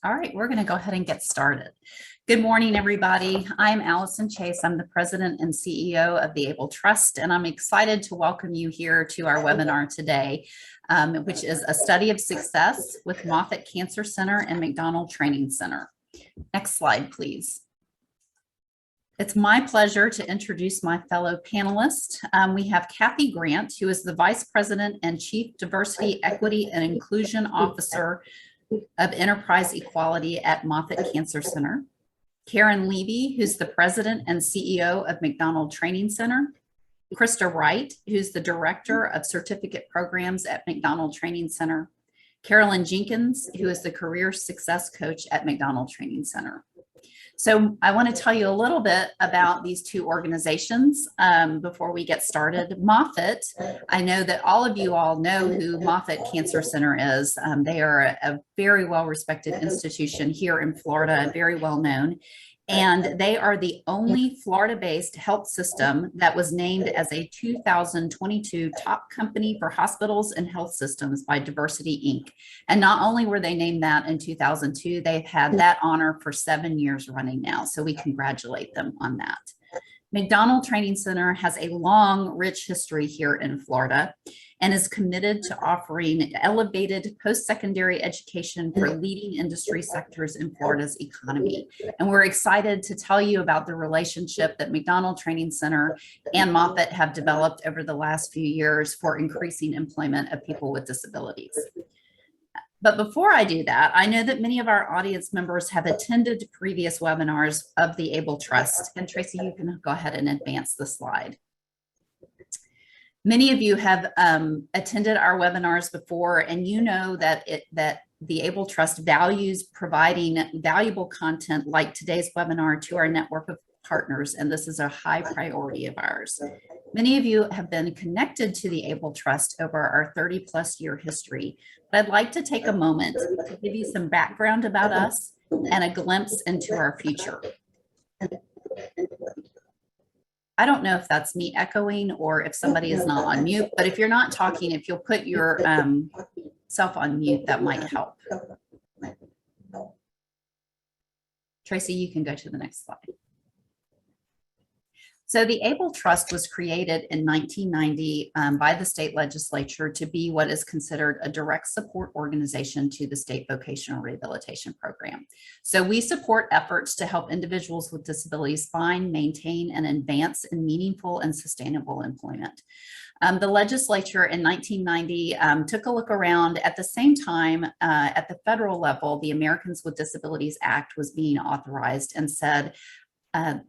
All right, we're going to go ahead and get started. Good morning, everybody. I'm Allison Chase. I'm the president and CEO of the Able Trust, and I'm excited to welcome you here to our webinar today, which is a study of success with Moffitt Cancer Center and MacDonald Training Center. Next slide, please. It's my pleasure to introduce my fellow panelists. We have Kathy Grant, who is the Vice President and Chief Diversity, Equity, and Inclusion Officer of Enterprise Equality at Moffitt Cancer Center. Karen Levy, who's the President and CEO of MacDonald Training Center. Krista Wright, who's the Director of Certificate Programs at MacDonald Training Center. Carolyn Jenkins, who is the Career Success Coach at MacDonald Training Center. So I want to tell you a little bit about these two organizations before we get started. Moffit, I know that all of you all know who Moffitt Cancer Center is. They are a very well-respected institution here in Florida, very well known. And they are the only Florida-based health system that was named as a 2022 top company for hospitals and health systems by Diversity Inc. And not only were they named that in 2002, they've had that honor for 7 years running now. So we congratulate them on that. MacDonald Training Center has a long, rich history here in Florida and is committed to offering elevated post-secondary education for leading industry sectors in Florida's economy. And we're excited to tell you about the relationship that MacDonald Training Center and Moffit have developed over the last few years for increasing employment of people with disabilities. But before I do that, I know that many of our audience members have attended previous webinars of the Able Trust. And Tracy, you can go ahead and advance the slide. Many of you have attended our webinars before, and you know that the Able Trust values providing valuable content like today's webinar to our network of partners, and this is a high priority of ours. Many of you have been connected to the Able Trust over our 30+ year history, but I'd like to take a moment to give you some background about us and a glimpse into our future. I don't know if that's me echoing or if somebody is not on mute, but if you're not talking, if you'll put your self on mute, that might help. Tracy, you can go to the next slide. So the Able Trust was created in 1990 by the state legislature to be what is considered a direct support organization to the state vocational rehabilitation program. So we support efforts to help individuals with disabilities find, maintain, and advance in meaningful and sustainable employment. The legislature in 1990 took a look around. At the same time, at the federal level, the Americans with Disabilities Act was being authorized and said,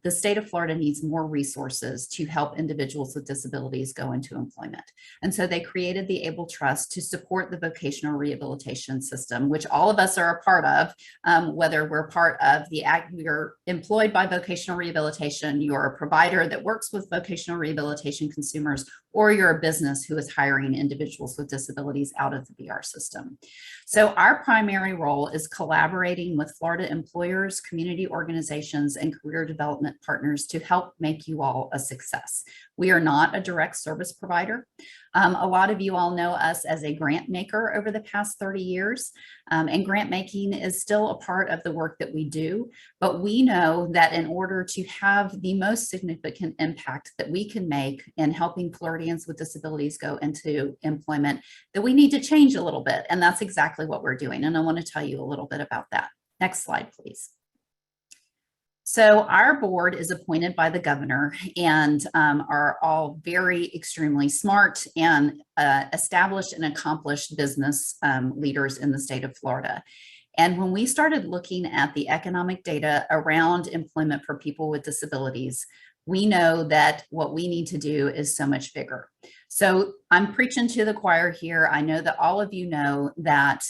the state of Florida needs more resources to help individuals with disabilities go into employment. And so they created the Able Trust to support the vocational rehabilitation system, which all of us are a part of, whether we're part of the act, you're employed by vocational rehabilitation, you're a provider that works with vocational rehabilitation consumers, or you're a business who is hiring individuals with disabilities out of the VR system. So our primary role is collaborating with Florida employers, community organizations, and career development partners to help make you all a success. We are not a direct service provider. A lot of you all know us as a grant maker over the past 30 years, and grant making is still a part of the work that we do, but we know that in order to have the most significant impact that we can make in helping Floridians with disabilities go into employment, that we need to change a little bit, and that's exactly what we're doing, and I want to tell you a little bit about that. Next slide, please. So our board is appointed by the governor and are all very extremely smart and established and accomplished business leaders in the state of Florida. And when we started looking at the economic data around employment for people with disabilities, we know that what we need to do is so much bigger. So I'm preaching to the choir here. I know that all of you know that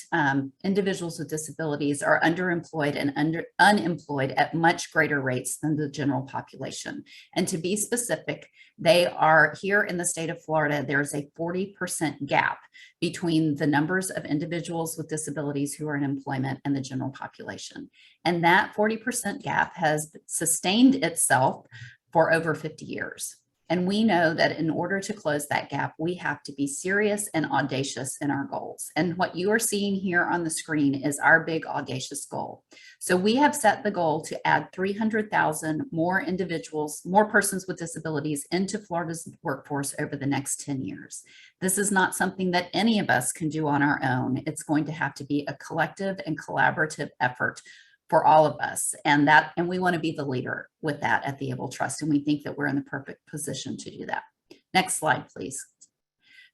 individuals with disabilities are underemployed and unemployed at much greater rates than the general population. And to be specific, they are here in the state of Florida, there's a 40% gap between the numbers of individuals with disabilities who are in employment and the general population. And that 40% gap has sustained itself for over 50 years. And we know that in order to close that gap, we have to be serious and audacious in our goals. And what you are seeing here on the screen is our big audacious goal. So we have set the goal to add 300,000 more individuals, more persons with disabilities into Florida's workforce over the next 10 years. This is not something that any of us can do on our own. It's going to have to be a collective and collaborative effort for all of us. And we want to be the leader with that at the Able Trust. And we think that we're in the perfect position to do that. Next slide, please.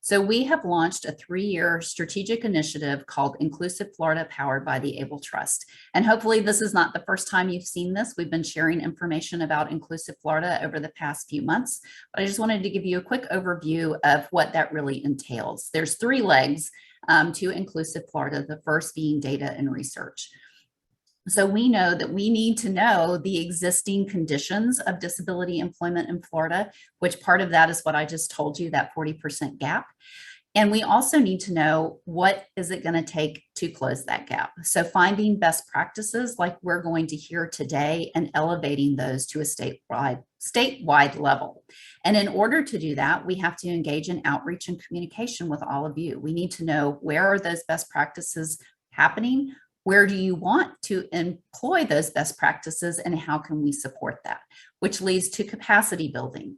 So we have launched a 3-year strategic initiative called Inclusive Florida, powered by the Able Trust. And hopefully this is not the first time you've seen this. We've been sharing information about Inclusive Florida over the past few months, but I just wanted to give you a quick overview of what that really entails. There's 3 legs to Inclusive Florida, the first being data and research. So we know that we need to know the existing conditions of disability employment in Florida, which part of that is what I just told you, that 40% gap. And we also need to know what is it going to take to close that gap. So finding best practices like we're going to hear today and elevating those to a statewide level. And in order to do that, we have to engage in outreach and communication with all of you. We need to know, where are those best practices happening? Where do you want to employ those best practices, and how can we support that? Which leads to capacity building.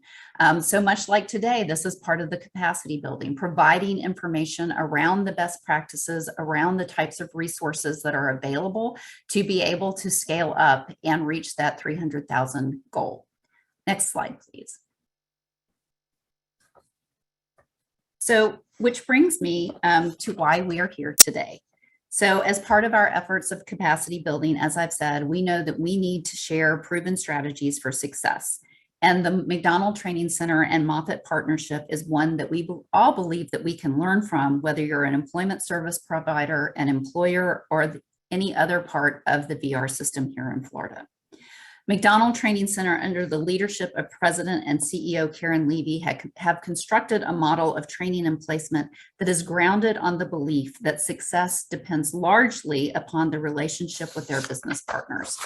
So much like today, this is part of the capacity building, providing information around the best practices, around the types of resources that are available to be able to scale up and reach that 300,000 goal. Next slide, please. So, which brings me to why we are here today. So as part of our efforts of capacity building, as I've said, we know that we need to share proven strategies for success. And the MacDonald Training Center and Moffit partnership is one that we all believe that we can learn from, whether you're an employment service provider, an employer, or any other part of the VR system here in Florida. MacDonald Training Center, under the leadership of President and CEO Karen Levy, have constructed a model of training and placement that is grounded on the belief that success depends largely upon the relationship with their business partners.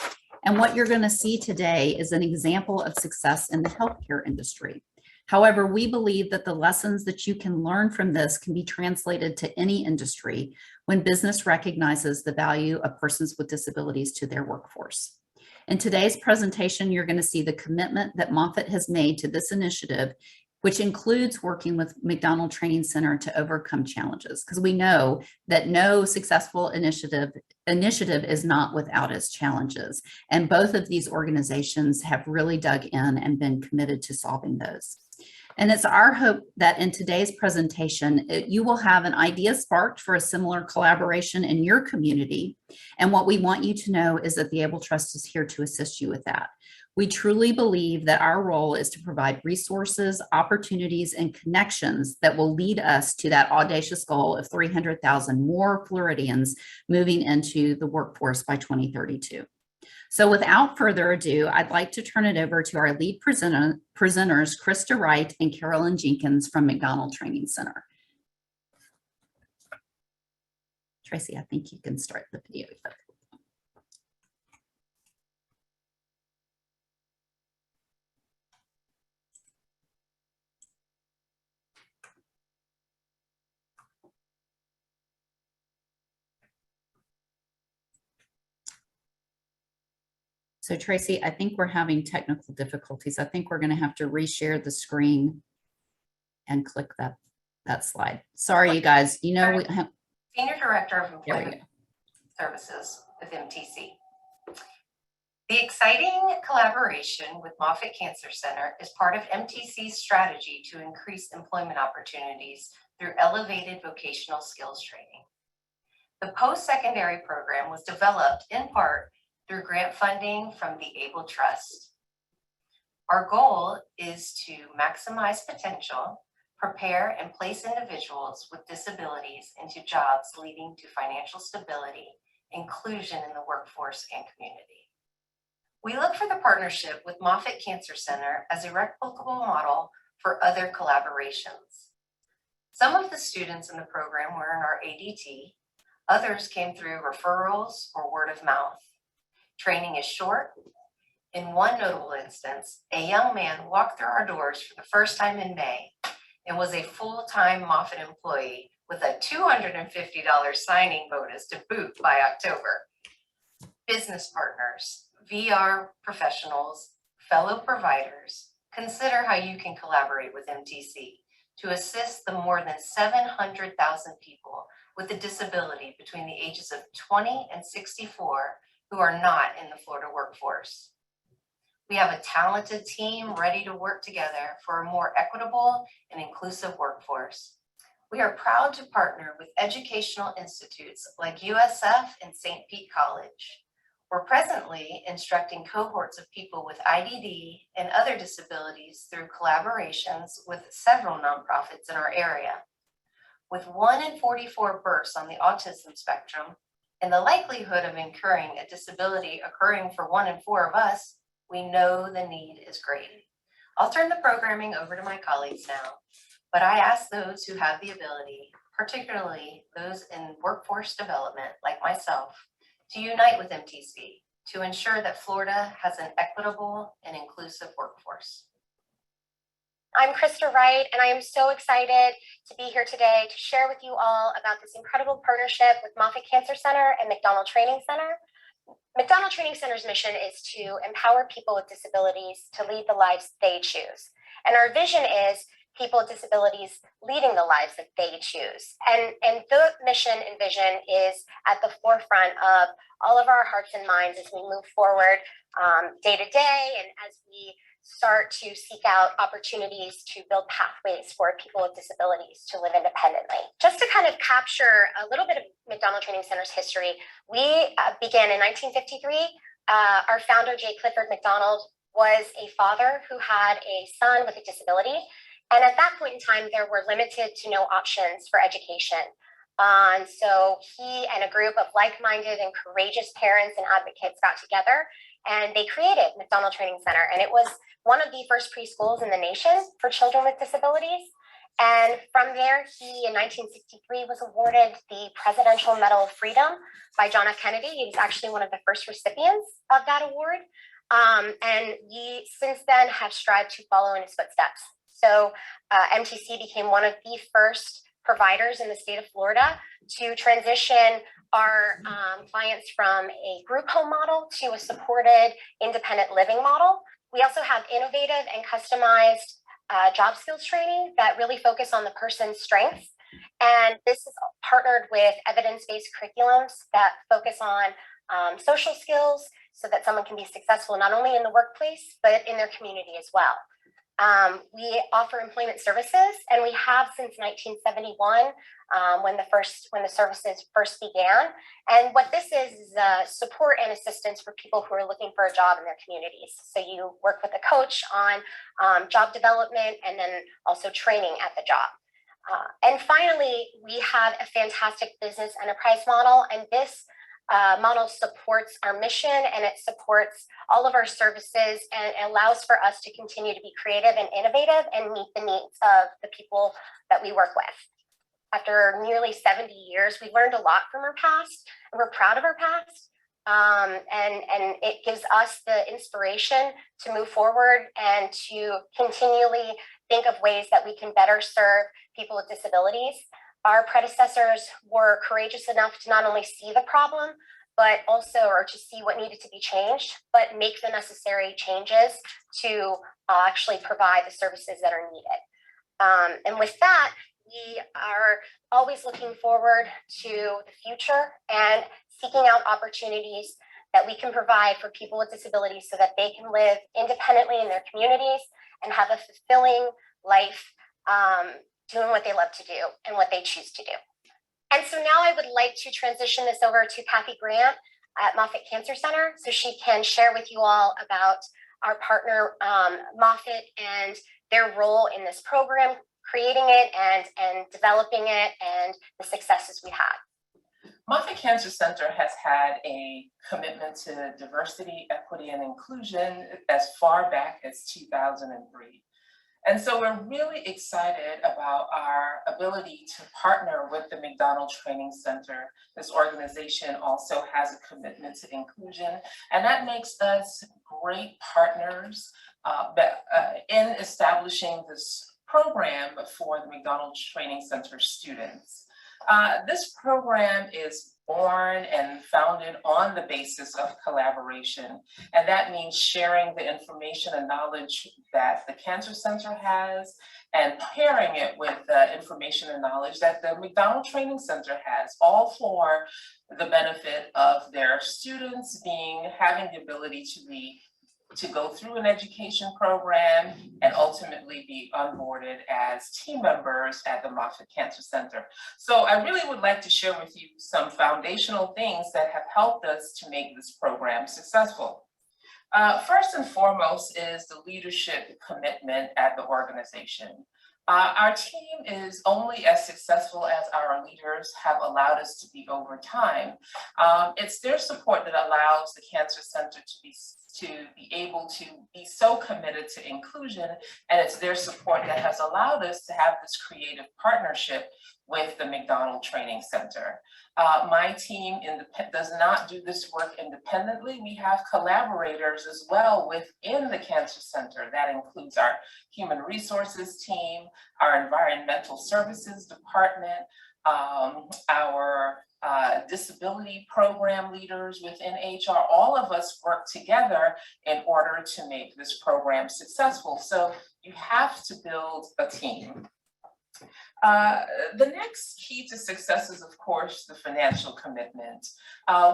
And what you're going to see today is an example of success in the healthcare industry. However, we believe that the lessons that you can learn from this can be translated to any industry when business recognizes the value of persons with disabilities to their workforce. In today's presentation, you're going to see the commitment that Moffit has made to this initiative, which includes working with MacDonald Training Center to overcome challenges, because we know that no successful initiative is not without its challenges. And both of these organizations have really dug in and been committed to solving those. And it's our hope that in today's presentation, you will have an idea sparked for a similar collaboration in your community. And what we want you to know is that the Able Trust is here to assist you with that. We truly believe that our role is to provide resources, opportunities, and connections that will lead us to that audacious goal of 300,000 more Floridians moving into the workforce by 2032. So without further ado, I'd like to turn it over to our lead presenters, Krista Wright and Carolyn Jenkins from MacDonald Training Center. Tracy, I think you can start the video. So Tracy, I think we're having technical difficulties. I think we're going to have to reshare the screen and click that slide. Sorry, you guys. You know, we have Senior Director of Employment Services with MTC. The exciting collaboration with Moffitt Cancer Center is part of MTC's strategy to increase employment opportunities through elevated vocational skills training. The post-secondary program was developed in part through grant funding from the Able Trust. Our goal is to maximize potential, prepare and place individuals with disabilities into jobs leading to financial stability, inclusion in the workforce and community. We look for the partnership with Moffitt Cancer Center as a replicable model for other collaborations. Some of the students in the program were in our ADT, others came through referrals or word of mouth. Training is short, In one notable instance, a young man walked through our doors for the first time in May and was a full-time Moffit employee with a $250 signing bonus to boot by October. Business partners, VR professionals, fellow providers, consider how you can collaborate with MTC to assist the more than 700,000 people with a disability between the ages of 20 and 64 who are not in the Florida workforce. We have a talented team ready to work together for a more equitable and inclusive workforce. We are proud to partner with educational institutes like USF and St. Pete College. We're presently instructing cohorts of people with IDD and other disabilities through collaborations with several nonprofits in our area. With 1 in 44 births on the autism spectrum and the likelihood of incurring a disability occurring for 1 in 4 of us, we know the need is great. I'll turn the programming over to my colleagues now, but I ask those who have the ability, particularly those in workforce development like myself, to unite with MTC to ensure that Florida has an equitable and inclusive workforce. I'm Krista Wright, and I am so excited to be here today to share with you all about this incredible partnership with Moffitt Cancer Center and MacDonald Training Center. MacDonald Training Center's mission is to empower people with disabilities to lead the lives they choose. And our vision is people with disabilities leading the lives that they choose. And the mission and vision is at the forefront of all of our hearts and minds as we move forward day to day and as we start to seek out opportunities to build pathways for people with disabilities to live independently. Just to kind of capture a little bit of MacDonald Training Center's history, we began in 1953. Our founder, J. Clifford MacDonald, was a father who had a son with a disability. And at that point in time, there were limited to no options for education. And so he and a group of like-minded and courageous parents and advocates got together and they created MacDonald Training Center. And it was one of the first preschools in the nation for children with disabilities. And from there, he in 1963 was awarded the Presidential Medal of Freedom by John F. Kennedy. He was actually one of the first recipients of that award. And we since then have strived to follow in his footsteps. So MTC became one of the first providers in the state of Florida to transition our clients from a group home model to a supported independent living model. We also have innovative and customized job skills training that really focus on the person's strengths. And this is partnered with evidence-based curriculums that focus on social skills so that someone can be successful not only in the workplace, but in their community as well. We offer employment services, and we have since 1971 when the services first began. And what this is support and assistance for people who are looking for a job in their communities. So you work with a coach on job development and then also training at the job. And finally, we have a fantastic business enterprise model, and this model supports our mission and it supports all of our services and allows for us to continue to be creative and innovative and meet the needs of the people that we work with. After nearly 70 years, we've learned a lot from our past, and we're proud of our past. And it gives us the inspiration to move forward and to continually think of ways that we can better serve people with disabilities. Our predecessors were courageous enough to not only see the problem, but also, or to see what needed to be changed, but make the necessary changes to actually provide the services that are needed. And with that, we are always looking forward to the future and seeking out opportunities that we can provide for people with disabilities so that they can live independently in their communities and have a fulfilling life doing what they love to do and what they choose to do. And so now I would like to transition this over to Kathy Grant at Moffitt Cancer Center so she can share with you all about our partner Moffit and their role in this program, creating it and developing it and the successes we had. Moffitt Cancer Center has had a commitment to diversity, equity, and inclusion as far back as 2003. And so we're really excited about our ability to partner with the MacDonald Training Center. This organization also has a commitment to inclusion, and that makes us great partners in establishing this program for the MacDonald Training Center students. This program is born and founded on the basis of collaboration. And that means sharing the information and knowledge that the Cancer Center has and pairing it with the information and knowledge that the MacDonald Training Center has, all for the benefit of their students having the ability to go through an education program and ultimately be onboarded as team members at the Moffitt Cancer Center. So I really would like to share with you some foundational things that have helped us to make this program successful. First and foremost is the leadership commitment at the organization. Our team is only as successful as our leaders have allowed us to be over time. It's their support that allows the Cancer Center to be able to be so committed to inclusion, and it's their support that has allowed us to have this creative partnership with the MacDonald Training Center. My team does not do this work independently. We have collaborators as well within the Cancer Center. That includes our Human Resources team, our Environmental Services Department, our disability program leaders within HR. All of us work together in order to make this program successful. So you have to build a team. The next key to success is, of course, the financial commitment.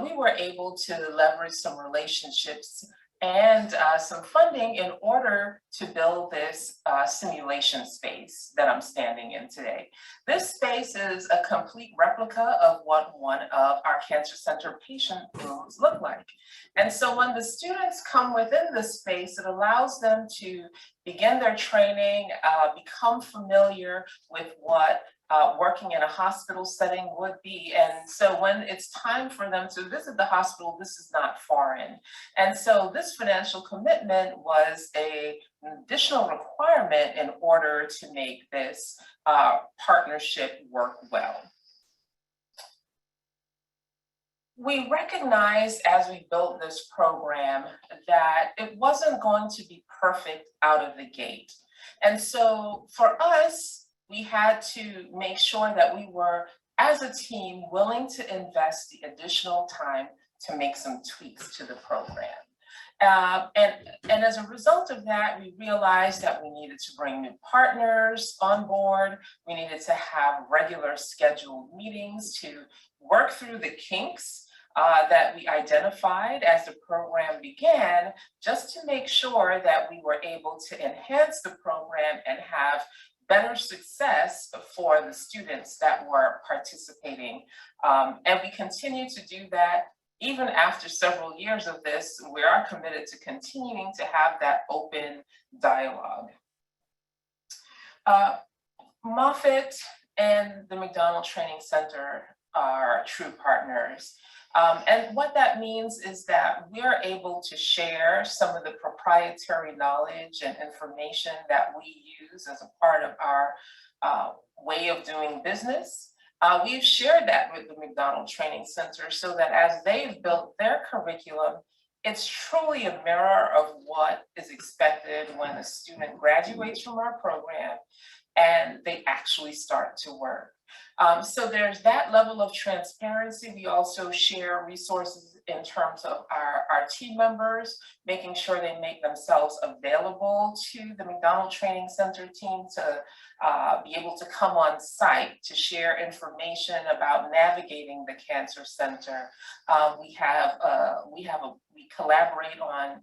We were able to leverage some relationships and some funding in order to build this simulation space that I'm standing in today. This space is a complete replica of what one of our Cancer Center patient rooms look like. And so when the students come within this space, it allows them to begin their training, become familiar with what working in a hospital setting would be. And so when it's time for them to visit the hospital, this is not foreign. And so this financial commitment was an additional requirement in order to make this partnership work well. We recognized as we built this program that it wasn't going to be perfect out of the gate. And so for us, we had to make sure that we were, as a team, willing to invest the additional time to make some tweaks to the program. And as a result of that, we realized that we needed to bring new partners on board. We needed to have regular scheduled meetings to work through the kinks that we identified as the program began, just to make sure that we were able to enhance the program and have better success for the students that were participating. And we continue to do that even after several years of this. We are committed to continuing to have that open dialogue. Moffit and the MacDonald Training Center are true partners. And what that means is that we're able to share some of the proprietary knowledge and information that we use as a part of our way of doing business. We've shared that with the MacDonald Training Center so that as they've built their curriculum, it's truly a mirror of what is expected when a student graduates from our program and they actually start to work. So there's that level of transparency. We also share resources in terms of our team members, making sure they make themselves available to the MacDonald Training Center team to be able to come on site to share information about navigating the Cancer Center. We collaborate on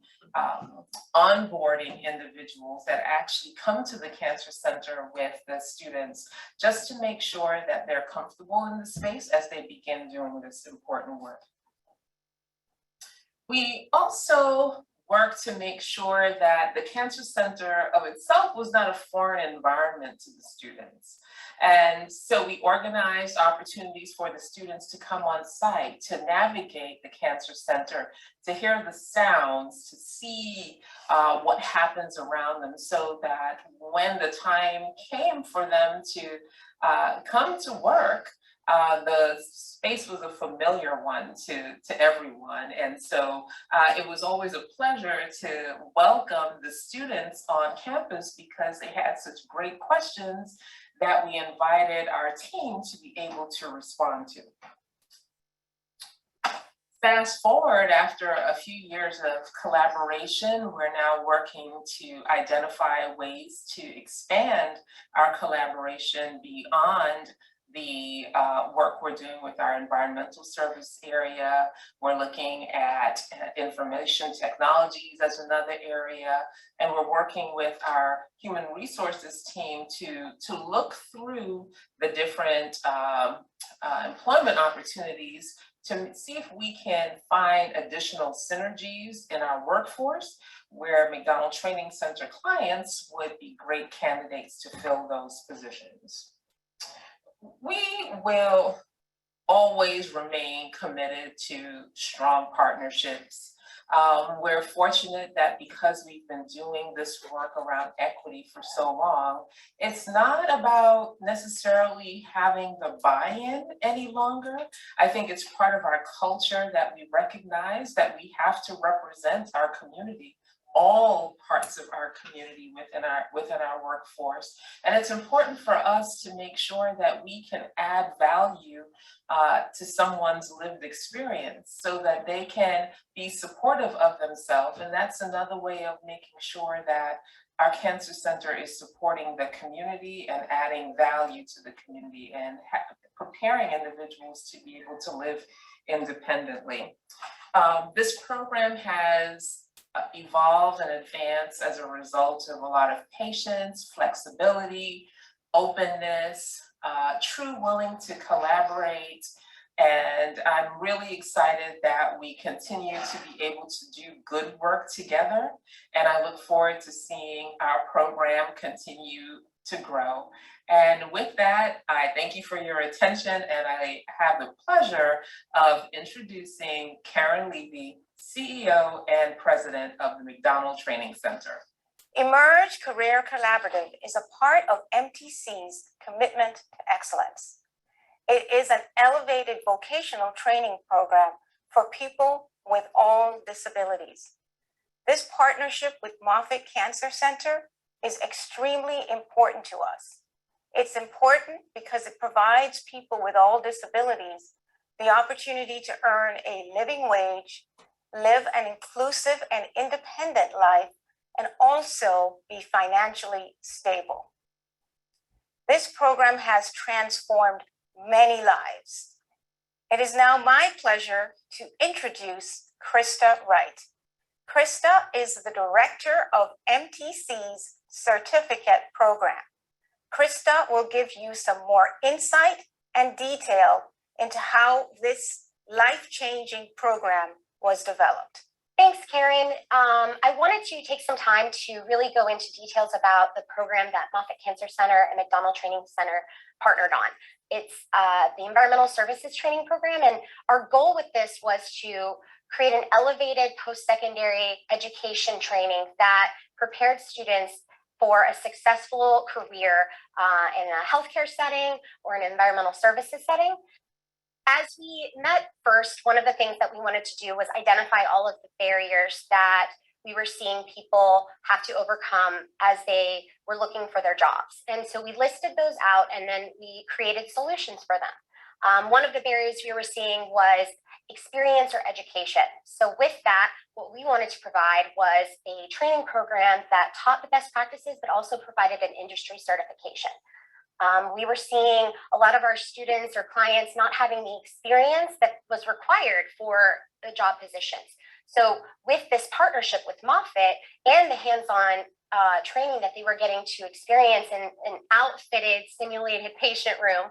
onboarding individuals that actually come to the Cancer Center with the students, just to make sure that they're comfortable in the space as they begin doing this important work. We also work to make sure that the Cancer Center of itself was not a foreign environment to the students. And so we organized opportunities for the students to come on site, to navigate the Cancer Center, to hear the sounds, to see what happens around them, so that when the time came for them to come to work, the space was a familiar one to everyone. And so it was always a pleasure to welcome the students on campus, because they had such great questions that we invited our team to be able to respond to. Fast forward, after a few years of collaboration, we're now working to identify ways to expand our collaboration beyond the work we're doing with our environmental service area. We're looking at information technologies as another area, and we're working with our human resources team to look through the different employment opportunities to see if we can find additional synergies in our workforce, where MacDonald Training Center clients would be great candidates to fill those positions. We will always remain committed to strong partnerships. We're fortunate that because we've been doing this work around equity for so long, it's not about necessarily having the buy-in any longer. I think it's part of our culture that we recognize that we have to represent our community, all parts of our community within our workforce. And it's important for us to make sure that we can add value to someone's lived experience, so that they can be supportive of themselves. And that's another way of making sure that our Cancer Center is supporting the community and adding value to the community, and preparing individuals to be able to live independently. This program has evolved and advanced as a result of a lot of patience, flexibility, openness, true willing to collaborate. And I'm really excited that we continue to be able to do good work together. And I look forward to seeing our program continue to grow. And with that, I thank you for your attention, and I have the pleasure of introducing Karen Levy, CEO and President of the MacDonald Training Center. Emerge Career Collaborative is a part of MTC's commitment to excellence. It is an elevated vocational training program for people with all disabilities. This partnership with Moffitt Cancer Center is extremely important to us. It's important because it provides people with all disabilities the opportunity to earn a living wage, live an inclusive and independent life, and also be financially stable. This program has transformed many lives. It is now my pleasure to introduce Krista Wright. Krista is the director of MTC's certificate program. Krista will give you some more insight and detail into how this life-changing program was developed. Thanks, Karen. I wanted to take some time to really go into details about the program that Moffitt Cancer Center and MacDonald Training Center partnered on. It's the Environmental Services Training Program, and our goal with this was to create an elevated post-secondary education training that prepared students for a successful career in a healthcare setting or an environmental services setting. As we met first, one of the things that we wanted to do was identify all of the barriers that we were seeing people have to overcome as they were looking for their jobs. And so we listed those out, and then we created solutions for them. One of the barriers we were seeing was experience or education. So with that, what we wanted to provide was a training program that taught the best practices, but also provided an industry certification. We were seeing a lot of our students or clients not having the experience that was required for the job positions. So with this partnership with Moffit and the hands-on training that they were getting to experience in an outfitted, simulated patient room,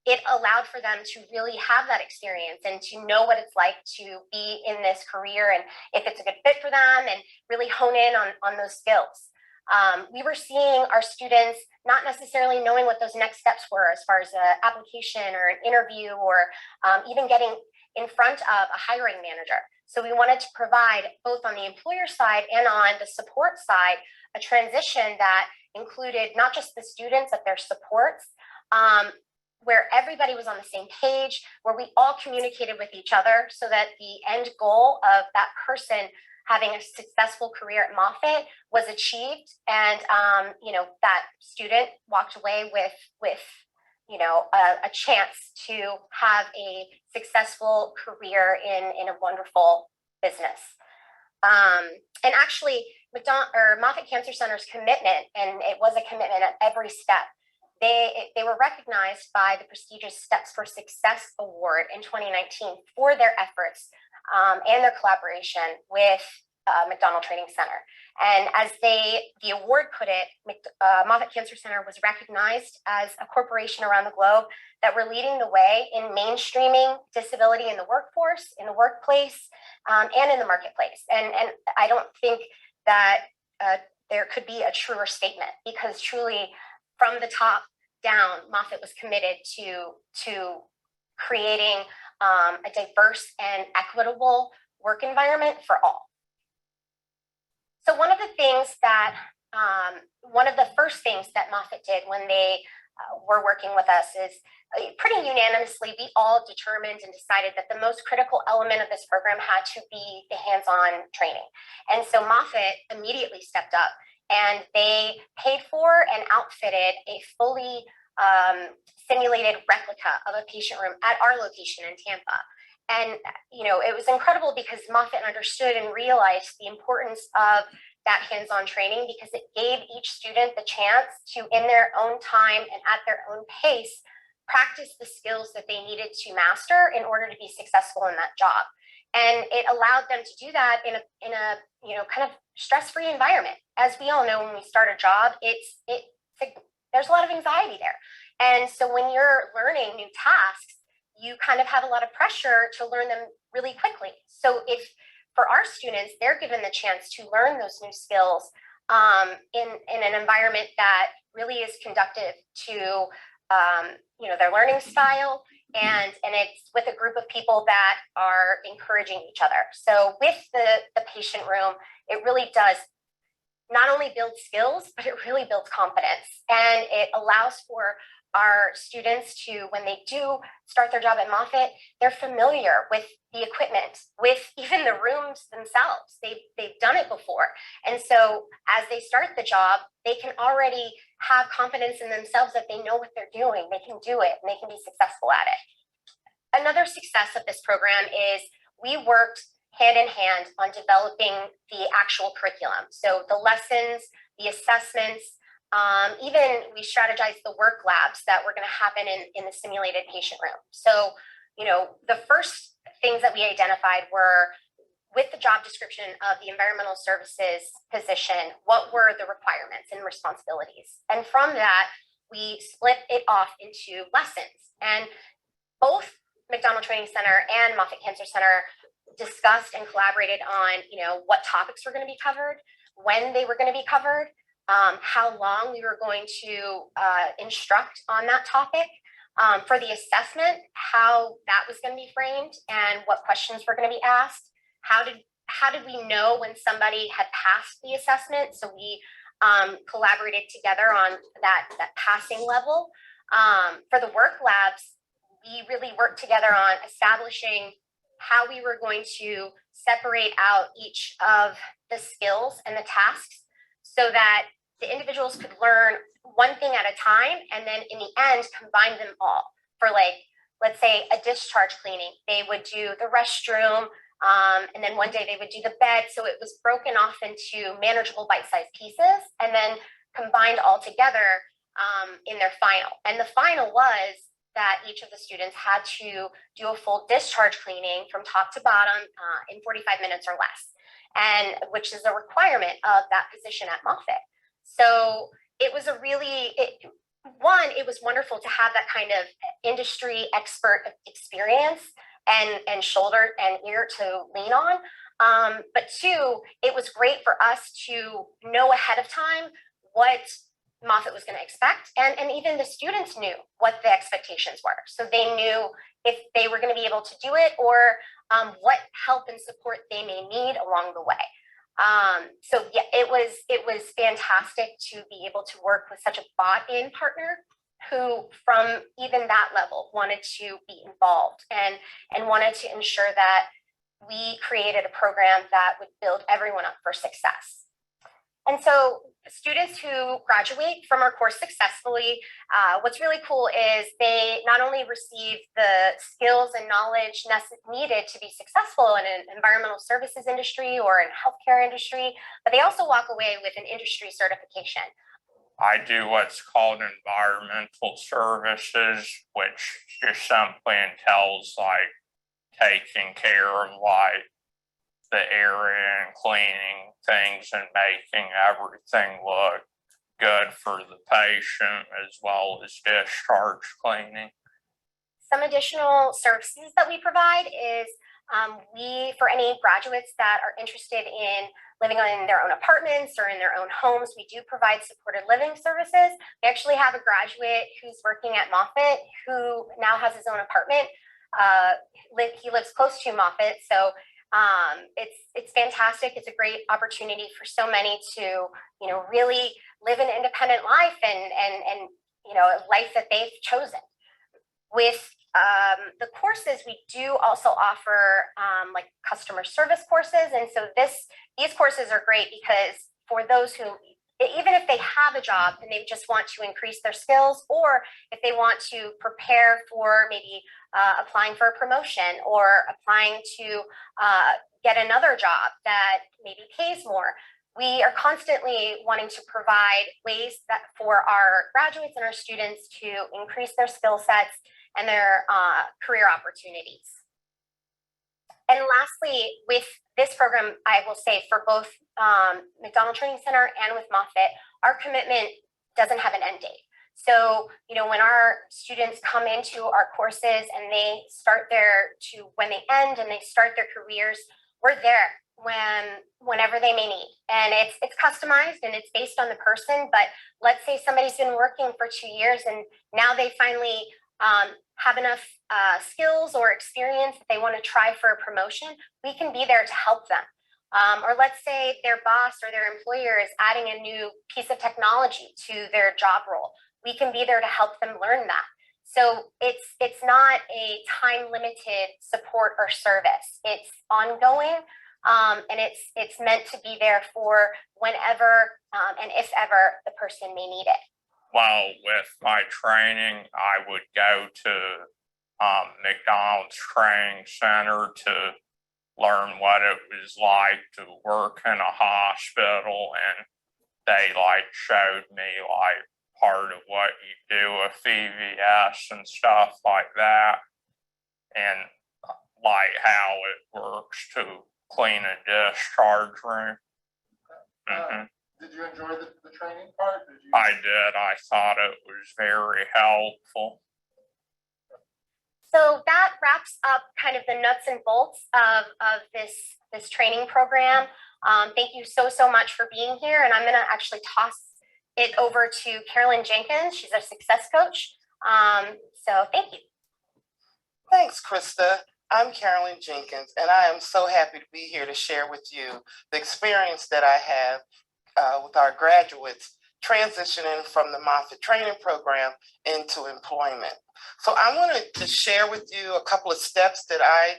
it allowed for them to really have that experience and to know what it's like to be in this career and if it's a good fit for them, and really hone in on those skills. We were seeing our students not necessarily knowing what those next steps were as far as an application or an interview or even getting in front of a hiring manager. So we wanted to provide, both on the employer side and on the support side, a transition that included not just the students, but their supports, where everybody was on the same page, where we all communicated with each other so that the end goal of that person having a successful career at Moffit was achieved, and that student walked away with a chance to have a successful career in a wonderful business. And actually, Moffitt Cancer Center's commitment, and it was a commitment at every step. They were recognized by the prestigious Steps for Success Award in 2019 for their efforts and their collaboration with MacDonald Training Center. And as the award put it, Moffitt Cancer Center was recognized as a corporation around the globe that were leading the way in mainstreaming disability in the workforce, in the workplace, and in the marketplace. And I don't think that there could be a truer statement, because truly from the top down, Moffit was committed to creating a diverse and equitable work environment for all. So one of the first things that Moffit did when they were working with us is pretty unanimously, we all determined and decided that the most critical element of this program had to be the hands-on training. And so Moffit immediately stepped up, and they paid for and outfitted a fully simulated replica of a patient room at our location in Tampa. And, it was incredible because Moffit understood and realized the importance of that hands-on training, because it gave each student the chance to, in their own time and at their own pace, practice the skills that they needed to master in order to be successful in that job. And it allowed them to do that in a kind of stress-free environment. As we all know, when we start a job, there's a lot of anxiety there. And so when you're learning new tasks, you kind of have a lot of pressure to learn them really quickly. So if for our students, they're given the chance to learn those new skills in an environment that really is conducive to their learning style, and it's with a group of people that are encouraging each other. So with the patient room, it really does not only build skills, but it really builds confidence, and it allows for our students to, when they do start their job at Moffit, they're familiar with the equipment, with even the rooms themselves. They've done it before. And so as they start the job, they can already have confidence in themselves that they know what they're doing. They can do it, and they can be successful at it. Another success of this program is we worked hand in hand on developing the actual curriculum. So the lessons, the assessments, even we strategized the work labs that were going to happen in the simulated patient room. So, the first things that we identified were, with the job description of the environmental services position, what were the requirements and responsibilities? And from that, we split it off into lessons. And both MacDonald Training Center and Moffitt Cancer Center discussed and collaborated on, what topics were going to be covered, when they were going to be covered, how long we were going to instruct on that topic, for the assessment, how that was going to be framed and what questions were going to be asked. How did we know when somebody had passed the assessment? So we collaborated together on that passing level. For the work labs, we really worked together on establishing how we were going to separate out each of the skills and the tasks so that the individuals could learn one thing at a time, and then in the end, combine them all. For, like, let's say a discharge cleaning, they would do the restroom, and then one day they would do the bed. So it was broken off into manageable bite-sized pieces and then combined all together in their final. And the final was that each of the students had to do a full discharge cleaning from top to bottom in 45 minutes or less, and which is a requirement of that position at Moffit. So it was it was wonderful to have that kind of industry expert experience and shoulder and ear to lean on. But two, it was great for us to know ahead of time what Moffit was going to expect. And even the students knew what the expectations were. So they knew if they were going to be able to do it, or what help and support they may need along the way. So yeah, it was fantastic to be able to work with such a bought-in partner who from even that level wanted to be involved and wanted to ensure that we created a program that would build everyone up for success. And so students who graduate from our course successfully, what's really cool is they not only receive the skills and knowledge needed to be successful in an environmental services industry or in healthcare industry, but they also walk away with an industry certification. I do what's called environmental services, which just simply entails like taking care of like the area and cleaning things and making everything look good for the patient, as well as discharge cleaning. Some additional services that we provide is for any graduates that are interested in living in their own apartments or in their own homes, we do provide supported living services. We actually have a graduate who's working at Moffit who now has his own apartment. He lives close to Moffit, so it's fantastic. It's a great opportunity for so many to, really live an independent life and a life that they've chosen. With the courses, we do also offer like customer service courses. And so these courses are great because for those who, even if they have a job and they just want to increase their skills, or if they want to prepare for maybe applying for a promotion or applying to get another job that maybe pays more, we are constantly wanting to provide ways that for our graduates and our students to increase their skill sets and their career opportunities. And lastly, with this program, I will say for both MacDonald Training Center and with Moffit, our commitment doesn't have an end date. So, when our students come into our courses and they start when they end and they start their careers, we're there whenever they may need. And it's customized and it's based on the person. But let's say somebody's been working for 2 years and now they finally have enough skills or experience that they want to try for a promotion, we can be there to help them. Or let's say their boss or their employer is adding a new piece of technology to their job role. We can be there to help them learn that. So it's not a time limited support or service. It's ongoing, and it's meant to be there for whenever and if ever the person may need it. Well, with my training, I would go to MacDonald Training Center to learn what it was like to work in a hospital, and they showed me part of what you do with VVS and stuff like that, and how it works to clean a discharge room. Did you enjoy the training part? I did. I thought it was very helpful. So that wraps up kind of the nuts and bolts of this training program. Thank you so much for being here. And I'm going to actually toss it over to Carolyn Jenkins. She's our success coach. So thank you. Thanks, Krista. I'm Carolyn Jenkins, and I am so happy to be here to share with you the experience that I have with our graduates transitioning from the Moffitt training program into employment. So I wanted to share with you a couple of steps that I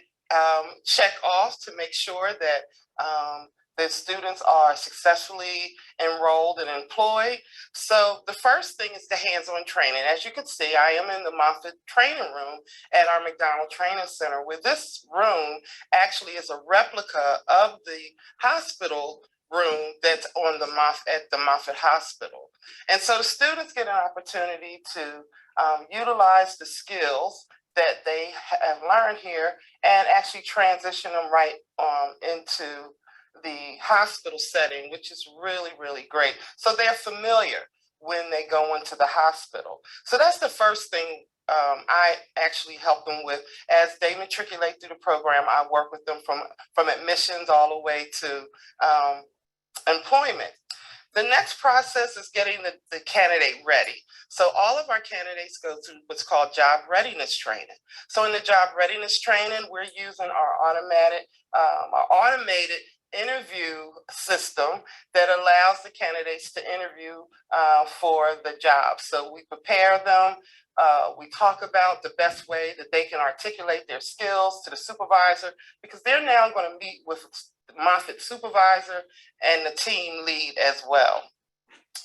check off to make sure that the students are successfully enrolled and employed. So the first thing is the hands-on training. As you can see, I am in the Moffit training room at our MacDonald Training Center, where this room actually is a replica of the hospital room that's on at the Moffit Hospital. And so the students get an opportunity to utilize the skills that they have learned here and actually transition them right into the hospital setting, which is really, really great. So they're familiar when they go into the hospital. So that's the first thing I actually help them with, as they matriculate through the program, I work with them from admissions all the way to employment. The next process is getting the candidate ready. So all of our candidates go through what's called job readiness training. So in the job readiness training, we're using our automated interview system that allows the candidates to interview for the job. So we prepare them. We talk about the best way that they can articulate their skills to the supervisor, because they're now going to meet with the Moffit supervisor and the team lead as well.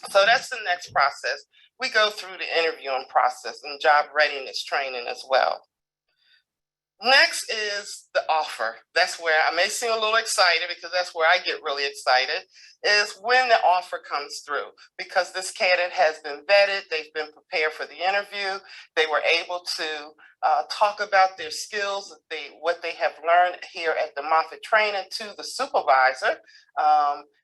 So that's the next process. We go through the interviewing process and job readiness training as well. Next is the offer. That's where I may seem a little excited, because that's where I get really excited, is when the offer comes through. Because this candidate has been vetted, they've been prepared for the interview, they were able to talk about their skills, what they have learned here at the Moffitt training to the supervisor,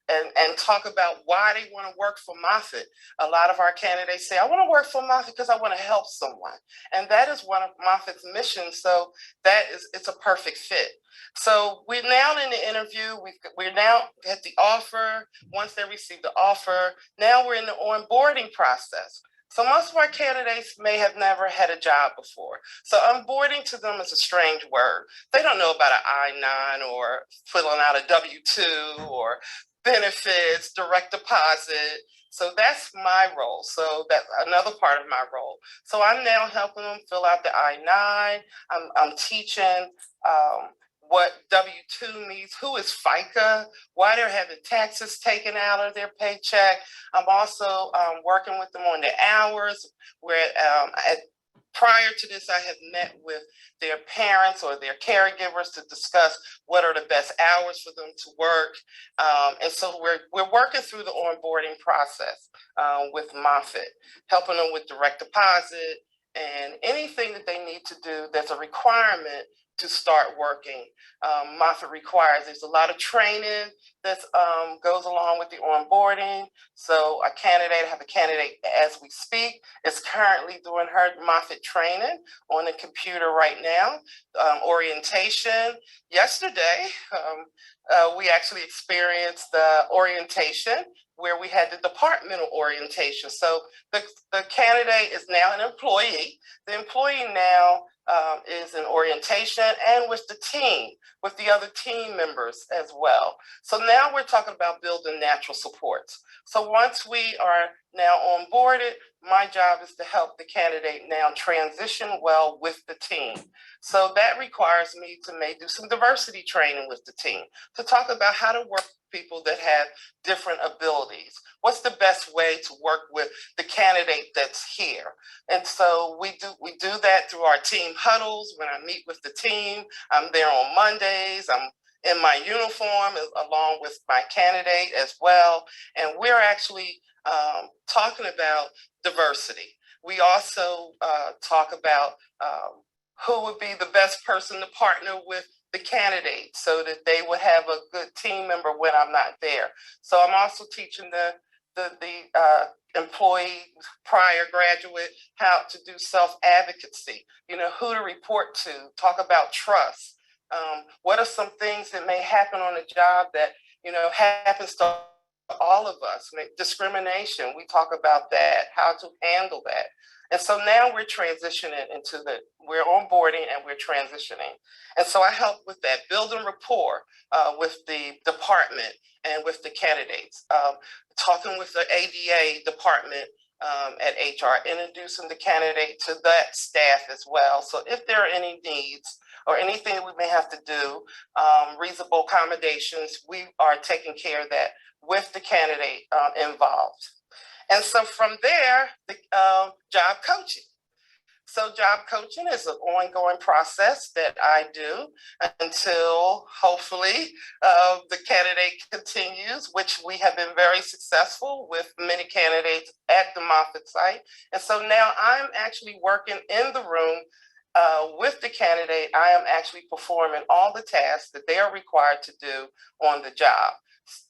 and talk about why they want to work for Moffit. A lot of our candidates say, I want to work for Moffit because I want to help someone. And that is one of Moffit's missions. So it's a perfect fit. So we're now in the interview. We're now at the offer. Once they receive the offer, now we're in the onboarding process. So most of our candidates may have never had a job before. So onboarding to them is a strange word. They don't know about an I-9 or filling out a W-2 or benefits, direct deposit. So that's my role. So that's another part of my role. So I'm now helping them fill out the I-9. I'm teaching what W-2 means, who is FICA, why they're having taxes taken out of their paycheck. I'm also working with them on their hours, where prior to this, I have met with their parents or their caregivers to discuss what are the best hours for them to work. And so we're working through the onboarding process with Moffit, helping them with direct deposit and anything that they need to do that's a requirement to start working. Moffit requires, there's a lot of training that goes along with the onboarding. So I have a candidate as we speak, is currently doing her Moffit training on the computer right now. Orientation. Yesterday, we actually experienced the orientation where we had the departmental orientation. So the candidate is now an employee. The employee now is in orientation and with the team, with the other team members as well. So now we're talking about building natural supports. So once we are now onboarded, my job is to help the candidate now transition well with the team. So that requires me to do some diversity training with the team, to talk about how to work with people that have different abilities. What's the best way to work with the candidate that's here? And so we do that through our team huddles. When I meet with the team, I'm there on Mondays. I'm in my uniform along with my candidate as well. And we're actually talking about diversity. We also talk about who would be the best person to partner with the candidate so that they would have a good team member when I'm not there. So I'm also teaching the employee, prior graduate, how to do self-advocacy, who to report to, talk about trust. What are some things that may happen on the job that, happens to all of us? Discrimination, we talk about that, how to handle that. And so now we're transitioning we're onboarding and we're transitioning. And so I help with that, building rapport with the department and with the candidates, talking with the ADA department at HR, introducing the candidate to that staff as well. So if there are any needs or anything we may have to do, reasonable accommodations, we are taking care of that with the candidate involved. And so from there, the job coaching. So job coaching is an ongoing process that I do until hopefully the candidate continues, which we have been very successful with many candidates at the Moffit site. And so now I'm actually working in the room with the candidate. I am actually performing all the tasks that they are required to do on the job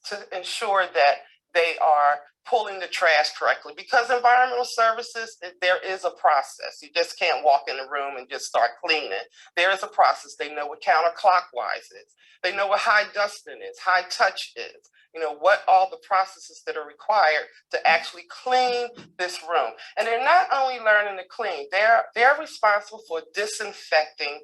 to ensure that they are pulling the trash correctly. Because environmental services, there is a process. You just can't walk in the room and just start cleaning. There is a process. They know what counterclockwise is. They know what high dusting is, high touch is, you know, what all the processes that are required to actually clean this room. And they're not only learning to clean, they're responsible for disinfecting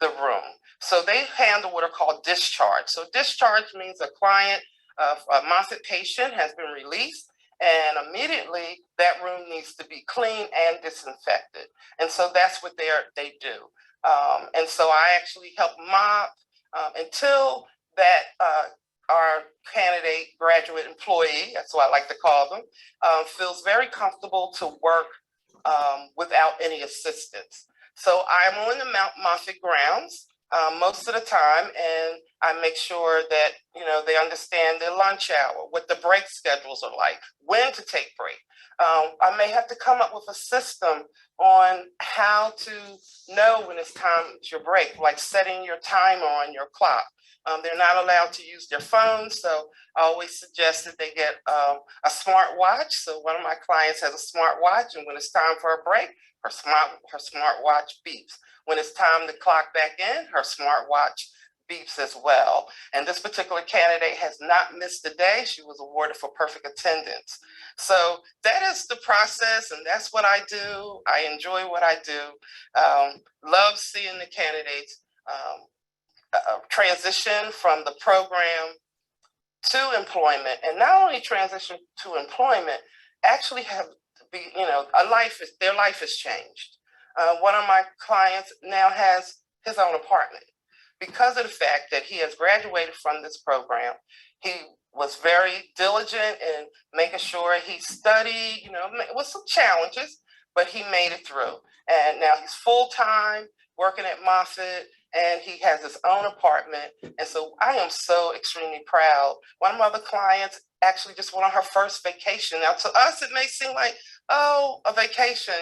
the room. So they handle what are called discharge. So discharge means a client, a Moffit patient has been released, and immediately that room needs to be cleaned and disinfected. And so that's what they do. And so I actually help mop until that our candidate graduate employee, that's what I like to call them, feels very comfortable to work without any assistance. So I'm on the Mount Moffit grounds most of the time, and I make sure that, you know, they understand their lunch hour, what the break schedules are like, when to take break. I may have to come up with a system on how to know when it's time to your break, like setting your timer on your clock. They're not allowed to use their phones, so I always suggest that they get a smart watch. So one of my clients has a smart watch, and when it's time for a break, her smart watch beeps. When it's time to clock back in, her smart watch beeps as well. And this particular candidate has not missed a day. She was awarded for perfect attendance. So that is the process, and that's what I do. I enjoy what I do. Love seeing the candidates transition from the program to employment, and not only transition to employment, actually have their life has changed. One of my clients now has his own apartment because of the fact that he has graduated from this program. He was very diligent in making sure he studied, with some challenges, but he made it through. And now he's full-time working at Moffit, and he has his own apartment. And so I am so extremely proud. One of my other clients actually just went on her first vacation. Now to us, it may seem like, oh, a vacation,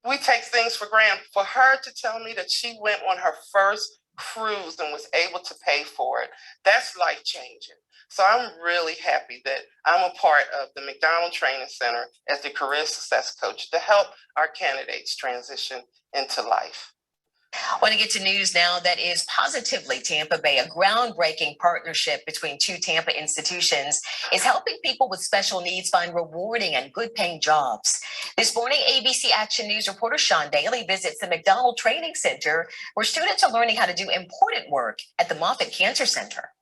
we take things for granted. For her to tell me that she went on her first cruise and was able to pay for it, that's life-changing. So I'm really happy that I'm a part of the MacDonald Training Center as the career success coach to help our candidates transition into life. I want to get to news now that is Positively Tampa Bay. A groundbreaking partnership between two Tampa institutions is helping people with special needs find rewarding and good-paying jobs. This morning, ABC Action News reporter Sean Daly visits the MacDonald Training Center, where students are learning how to do important work at the Moffitt Cancer Center.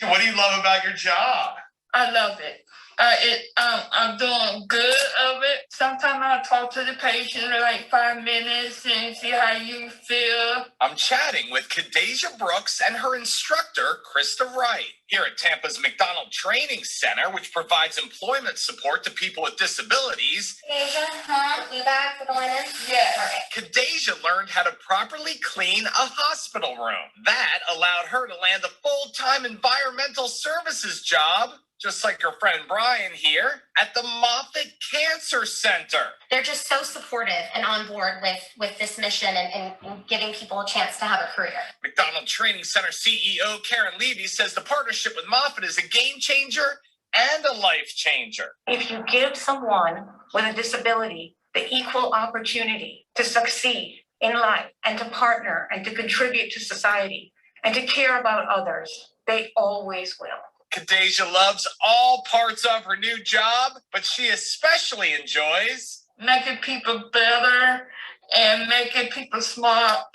What do you love about your job? I love it. I'm doing good of it. Sometimes I talk to the patient for like 5 minutes and see how you feel. I'm chatting with Kadeja Brooks and her instructor, Krista Wright, here at Tampa's MacDonald Training Center, which provides employment support to people with disabilities. Kadeja, you back for the linen? Yes. Kadeja learned how to properly clean a hospital room. That allowed her to land a full-time environmental services job, just like her friend Brian here at the Moffitt Cancer Center. They're just so supportive and on board with this mission and giving people a chance to have a career. MacDonald Training Center CEO Karen Levy says the partnership with Moffit is a game changer and a life changer. If you give someone with a disability the equal opportunity to succeed in life and to partner and to contribute to society and to care about others, they always will. Kadeja loves all parts of her new job, but she especially enjoys Making people better and making people smile.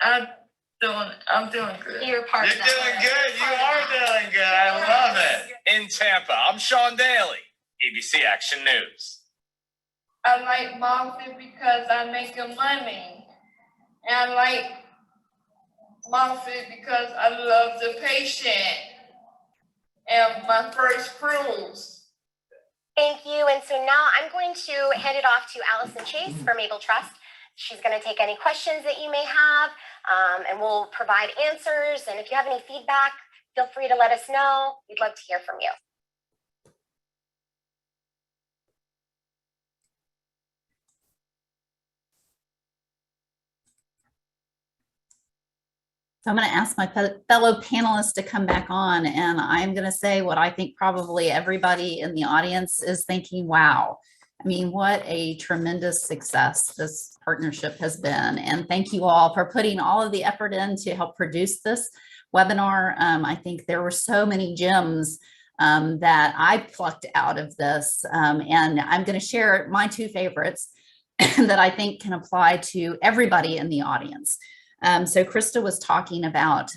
I'm doing good. You're part You're of that. doing good. You are doing good. I love it. In Tampa, I'm Sean Daly, ABC Action News. I like Moffit because I'm making money. And I like Moffit because I love the patient. And my first cruise. Thank you. And so now I'm going to hand it off to Allison Chase from Able Trust. She's going to take any questions that you may have, and we'll provide answers. And if you have any feedback, feel free to let us know. We'd love to hear from you. So I'm going to ask my fellow panelists to come back on, and I'm going to say what I think probably everybody in the audience is thinking, wow. I mean, what a tremendous success this partnership has been. And thank you all for putting all of the effort in to help produce this webinar. I think there were so many gems that I plucked out of this. And I'm going to share my two favorites that I think can apply to everybody in the audience. So Krista was talking about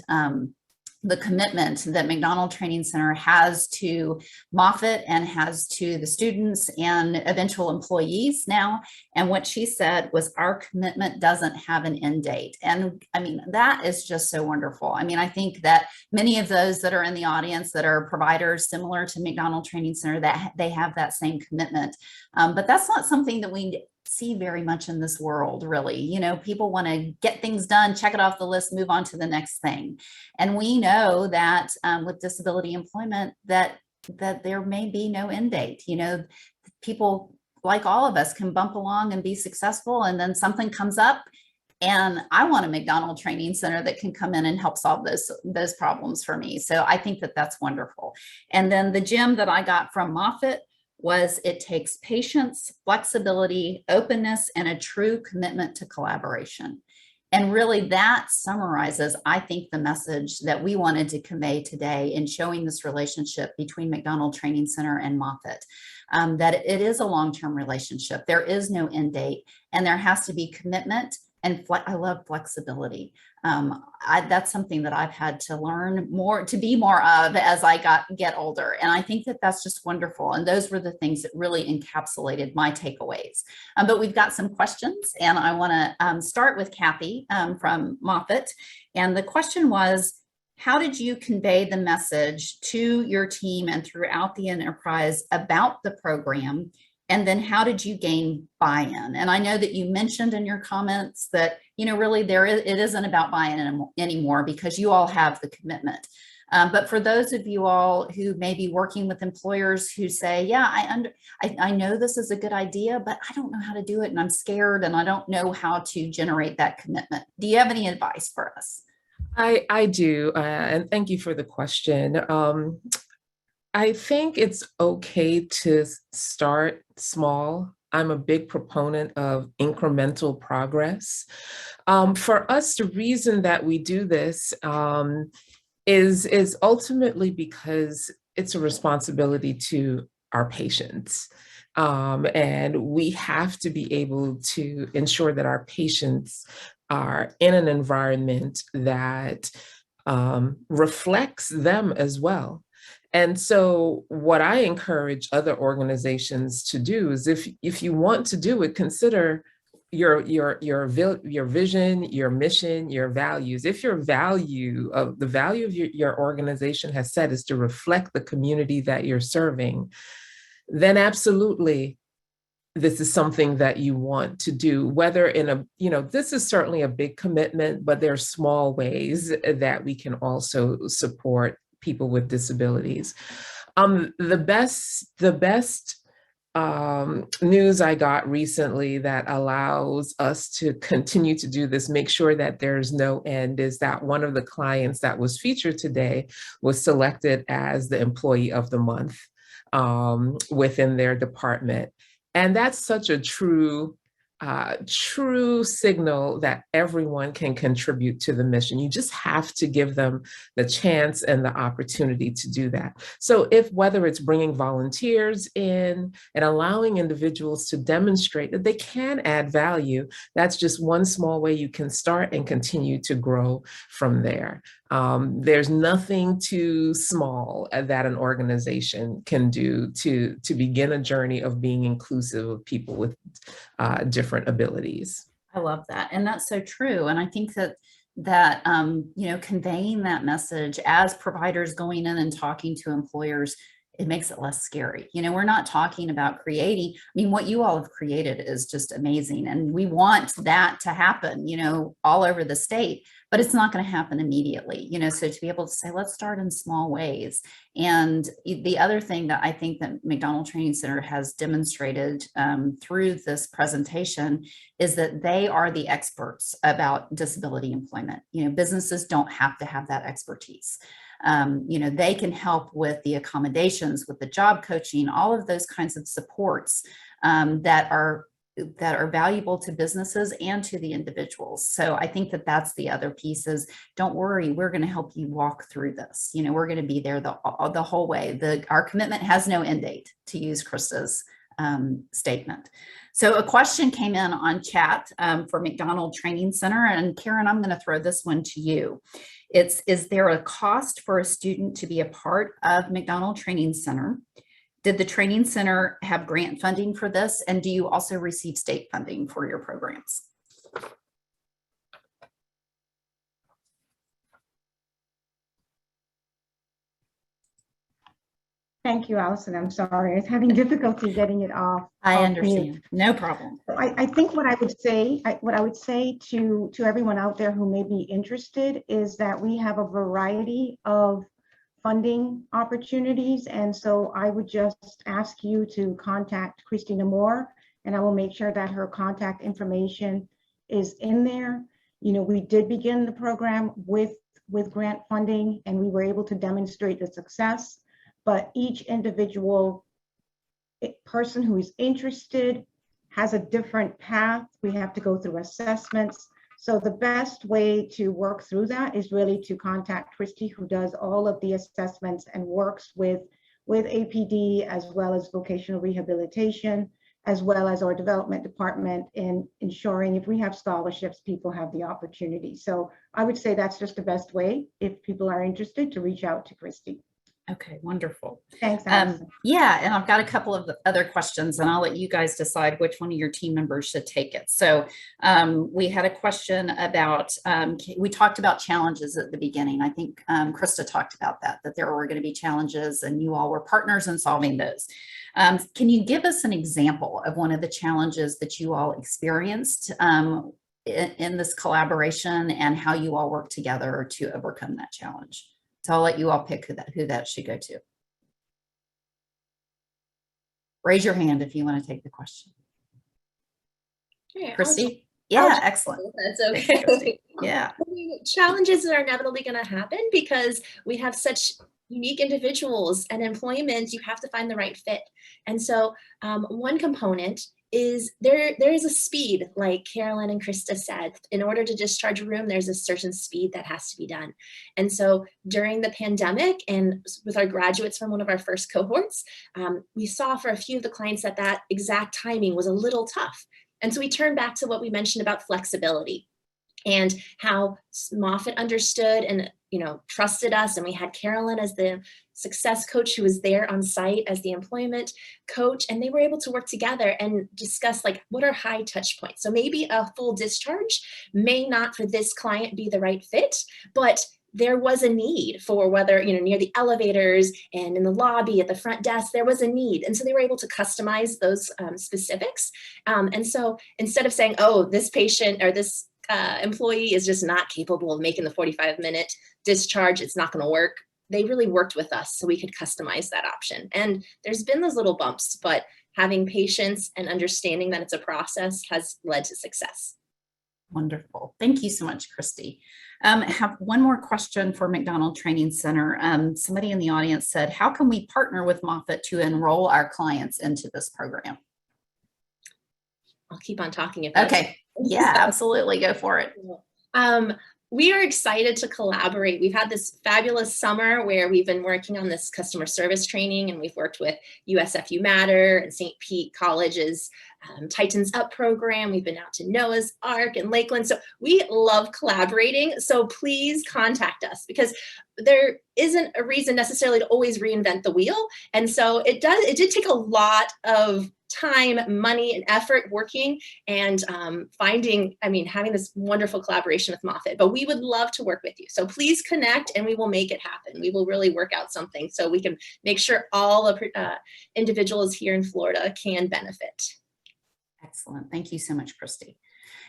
the commitment that MacDonald Training Center has to Moffit and has to the students and eventual employees now. And what she said was, our commitment doesn't have an end date. And I mean, that is just so wonderful. I mean, I think that many of those that are in the audience that are providers similar to MacDonald Training Center, that they have that same commitment. But that's not something that we see very much in this world, really. You know, people want to get things done, check it off the list, move on to the next thing. And we know that with disability employment, that there may be no end date. You know, people like all of us can bump along and be successful, and then something comes up, and I want a MacDonald Training Center that can come in and help solve those problems for me. So I think that that's wonderful. And then the gem that I got from Moffit was, it takes patience, flexibility, openness, and a true commitment to collaboration. And really that summarizes, I think, the message that we wanted to convey today in showing this relationship between MacDonald Training Center and Moffit, that it is a long-term relationship. There is no end date, and there has to be commitment. And I love flexibility. That's something that I've had to learn more, to be more of as I get older. And I think that that's just wonderful. And those were the things that really encapsulated my takeaways. But we've got some questions, and I want to start with Kathy from Moffit. And the question was, how did you convey the message to your team and throughout the enterprise about the program? And then how did you gain buy-in? And I know that you mentioned in your comments that, you know, really it isn't about buy-in anymore, because you all have the commitment. But for those of you all who may be working with employers who say, yeah, I know this is a good idea, but I don't know how to do it, and I'm scared, and I don't know how to generate that commitment. Do you have any advice for us? I do, and thank you for the question. I think it's okay to start small. I'm a big proponent of incremental progress. For us, the reason that we do this is ultimately because it's a responsibility to our patients. And we have to be able to ensure that our patients are in an environment that reflects them as well. And so what I encourage other organizations to do is, if you want to do it, consider your vision, your mission, your values. If your value of the value of your organization has said is to reflect the community that you're serving, then absolutely this is something that you want to do, whether in a, you know, this is certainly a big commitment, but there are small ways that we can also support people with disabilities. The best news I got recently that allows us to continue to do this, make sure that there's no end, is that one of the clients that was featured today was selected as the Employee of the Month within their department. And that's such a true signal that everyone can contribute to the mission. You just have to give them the chance and the opportunity to do that. So whether it's bringing volunteers in and allowing individuals to demonstrate that they can add value, that's just one small way you can start and continue to grow from there. There's nothing too small that an organization can do to begin a journey of being inclusive of people with different abilities. I love that. And that's so true. And I think that you know, conveying that message as providers going in and talking to employers it makes it less scary. You know, we're not talking about creating, I mean, what you all have created is just amazing. And we want that to happen, you know, all over the state, but it's not going to happen immediately, you know, so to be able to say, let's start in small ways. And the other thing that I think that MacDonald Training Center has demonstrated through this presentation is that they are the experts about disability employment. You know, businesses don't have to have that expertise. You know, they can help with the accommodations, with the job coaching, all of those kinds of supports that are valuable to businesses and to the individuals. So I think that that's the other piece is, don't worry, we're going to help you walk through this. You know, we're going to be there the whole way. Our commitment has no end date, to use Krista's statement. So a question came in on chat for MacDonald Training Center, and Karen, I'm going to throw this one to you. It's, is there a cost for a student to be a part of MacDonald Training Center? Did the training center have grant funding for this? And do you also receive state funding for your programs? Thank you, Allison. I'm sorry. I was having difficulty getting it off. I understand. No problem. I think what I would say to everyone out there who may be interested is that we have a variety of funding opportunities. And so I would just ask you to contact Christina Moore, and I will make sure that her contact information is in there. You know, we did begin the program with grant funding, and we were able to demonstrate the success. But each individual person who is interested has a different path. We have to go through assessments. So the best way to work through that is really to contact Christy, who does all of the assessments and works with APD as well as vocational rehabilitation, as well as our development department in ensuring if we have scholarships, people have the opportunity. So I would say that's just the best way, if people are interested, to reach out to Christy. Okay, wonderful. Thanks, Allison. Yeah, and I've got a couple of other questions, and I'll let you guys decide which one of your team members should take it. So we had a question about, we talked about challenges at the beginning. I think Krista talked about that there were going to be challenges and you all were partners in solving those. Can you give us an example of one of the challenges that you all experienced in this collaboration and how you all work together to overcome that challenge? So I'll let you all pick who that should go to. Raise your hand if you want to take the question. Okay, Christy? Yeah, excellent. That's okay. Yeah. I mean, challenges are inevitably going to happen because we have such unique individuals, and employment, you have to find the right fit. And so one component is there is a speed, like Carolyn and Krista said. In order to discharge a room, there's a certain speed that has to be done. And so during the pandemic, and with our graduates from one of our first cohorts, we saw for a few of the clients that exact timing was a little tough. And so we turned back to what we mentioned about flexibility and how Moffit understood and trusted us. And we had Carolyn as the success coach who was there on site as the employment coach, and they were able to work together and discuss like what are high touch points. So maybe a full discharge may not for this client be the right fit, but there was a need for whether, near the elevators and in the lobby at the front desk, there was a need. And so they were able to customize those specifics. And so instead of saying, oh, this patient or this employee is just not capable of making the 45-minute discharge, it's not going to work, they really worked with us so we could customize that option. And there's been those little bumps, but having patience and understanding that it's a process has led to success. Wonderful. Thank you so much, Christy. I have one more question for MacDonald Training Center. Somebody in the audience said, how can we partner with Moffit to enroll our clients into this program? I'll keep on talking about it. Okay. Yeah, absolutely. Go for it. We are excited to collaborate. We've had this fabulous summer where we've been working on this customer service training, and we've worked with USFU Matter and St. Pete College's Titans Up program. We've been out to Noah's Ark and Lakeland. So we love collaborating. So please contact us, because there isn't a reason necessarily to always reinvent the wheel. And so it did take a lot of time, money, and effort working and having this wonderful collaboration with Moffit. But we would love to work with you. So please connect and we will make it happen. We will really work out something so we can make sure all of individuals here in Florida can benefit. Excellent. Thank you so much, Christy.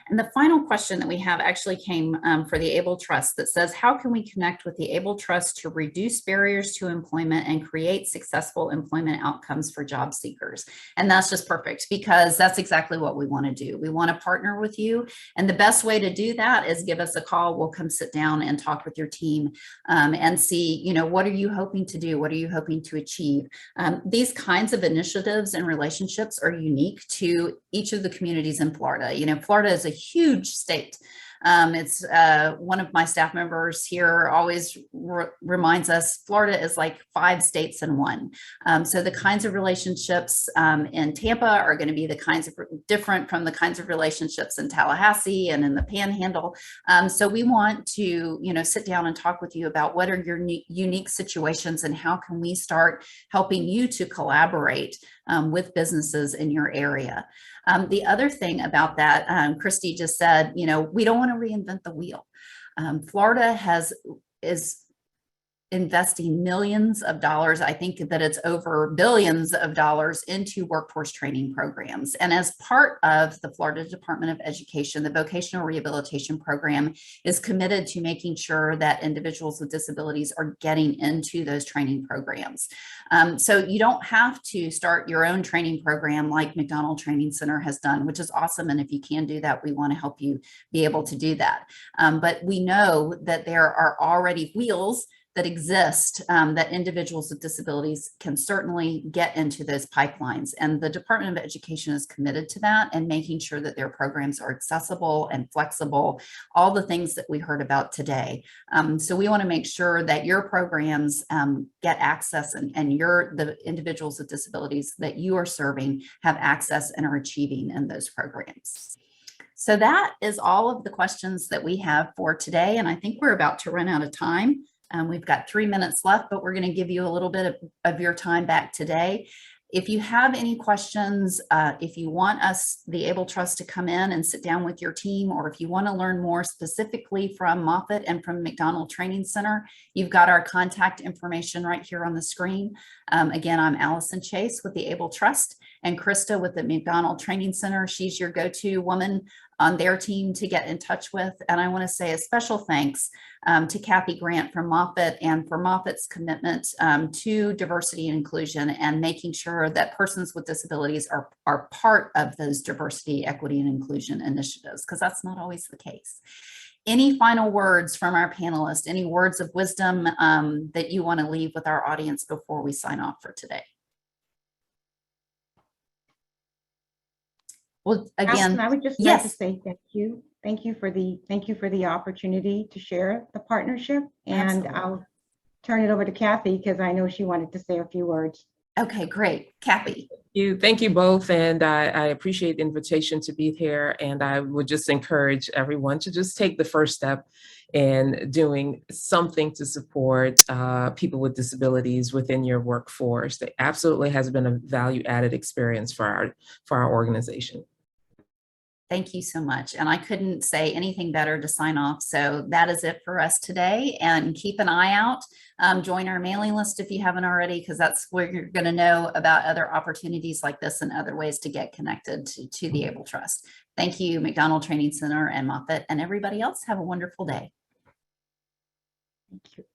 And the final question that we have actually came for the ABLE Trust that says, how can we connect with the ABLE Trust to reduce barriers to employment and create successful employment outcomes for job seekers? And that's just perfect because that's exactly what we want to do. We want to partner with you. And the best way to do that is give us a call. We'll come sit down and talk with your team and see, you know, what are you hoping to do? What are you hoping to achieve? These kinds of initiatives and relationships are unique to each of the communities in Florida. You know, Florida is a huge state. It's one of my staff members here always reminds us Florida is like 5 states in one. So the kinds of relationships in Tampa are going to be the kinds of different from the kinds of relationships in Tallahassee and in the Panhandle. So we want to, you know, sit down and talk with you about what are your unique situations and how can we start helping you to collaborate with businesses in your area. The other thing about that, Christy just said, you know, we don't want to reinvent the wheel. Florida is investing millions of dollars. I think that it's over billions of dollars into workforce training programs. And as part of the Florida Department of Education, the vocational rehabilitation program is committed to making sure that individuals with disabilities are getting into those training programs. So you don't have to start your own training program like MacDonald Training Center has done, which is awesome. And if you can do that, we want to help you be able to do that. But we know that there are already wheels that exist that individuals with disabilities can certainly get into those pipelines. And the Department of Education is committed to that and making sure that their programs are accessible and flexible, all the things that we heard about today. So we want to make sure that your programs get access and the individuals with disabilities that you are serving have access and are achieving in those programs. So that is all of the questions that we have for today. And I think we're about to run out of time. We've got 3 minutes left, but we're going to give you a little bit of your time back today. If you have any questions, if you want us, the ABLE Trust, to come in and sit down with your team, or if you want to learn more specifically from Moffit and from MacDonald Training Center, you've got our contact information right here on the screen. Again, I'm Allison Chase with the ABLE Trust, and Krista with the MacDonald Training Center. She's your go-to woman on their team to get in touch with. And I want to say a special thanks to Kathy Grant from Moffit and for Moffit's commitment to diversity and inclusion and making sure that persons with disabilities are part of those diversity, equity, and inclusion initiatives, because that's not always the case. Any final words from our panelists, any words of wisdom that you want to leave with our audience before we sign off for today? Well, again, Allison, I would just yes. like to say thank you. Thank you for the opportunity to share the partnership. And Absolutely. I'll turn it over to Kathy because I know she wanted to say a few words. Okay, great. Kathy. Thank you both. And I appreciate the invitation to be here. And I would just encourage everyone to just take the first step in doing something to support people with disabilities within your workforce. It absolutely has been a value added experience for our organization. Thank you so much. And I couldn't say anything better to sign off. So that is it for us today. And keep an eye out. Join our mailing list if you haven't already, because that's where you're going to know about other opportunities like this and other ways to get connected to the ABLE Trust. Thank you, MacDonald Training Center and Moffit, and everybody else. Have a wonderful day. Thank you.